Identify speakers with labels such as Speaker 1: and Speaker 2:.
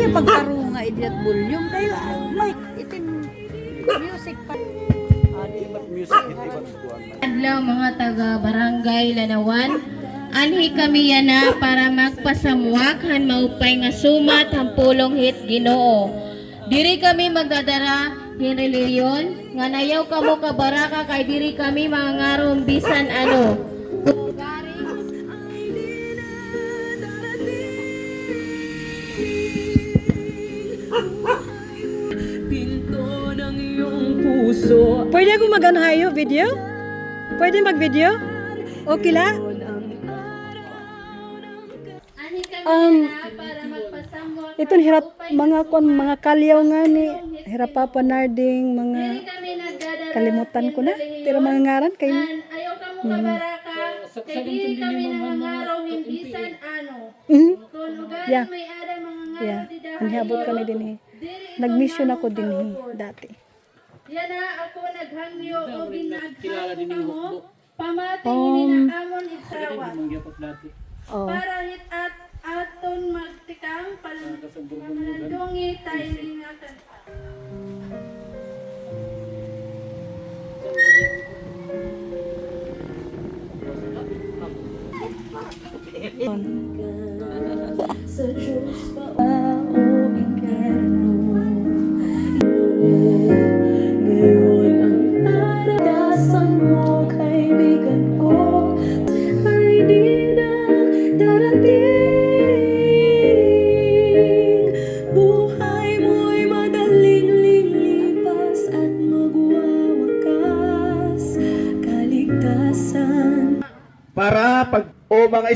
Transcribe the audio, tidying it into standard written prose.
Speaker 1: pagkarunga idiot volume kayo mic itim music pa.
Speaker 2: Adlaw mga taga Barangay Lanawan. Anhi kami yana para magpasamuak han maupay nga sumat hampulong hit Ginoo. Diri kami magdadara hinreliyon nga nayaw kamo ka baraka kay diri kami mga ngarong bisan ano.
Speaker 3: Pinto ng iyong puso.
Speaker 4: Pwede ako mag-anhayo video? Pwede mag-video? Okay la?
Speaker 2: Anhi kami yana para magpasamuak.
Speaker 4: Itong hirap mga kalyaw nga ni hirap papanarding mga
Speaker 2: Diri kami nagdadara
Speaker 4: kalimutan ko na. Pero mga ngaran kay
Speaker 2: ayaw kamo ka baraka kay diri kami nangangarow bisan ano. Kung ugali
Speaker 4: Yeah.
Speaker 2: may ada mga ngaro
Speaker 4: Yeah.
Speaker 2: di dapat.
Speaker 4: Anhabot kami din eh. Nag-mission ako din eh dati.
Speaker 2: Yan na ako naghangyo o ginaghan mo. Pamating na amon itawat.
Speaker 4: Oh.
Speaker 2: Para hit at aton magtikang palandungi tayo ingatan pa.
Speaker 3: Sa Diyos pa o impyerno. Ngayon ang aradasan mo, kaibigan ko, ay di na darating. Buhay mo'y madaling lilipas at magwawakas. Kaligtasan
Speaker 5: Para pag o mga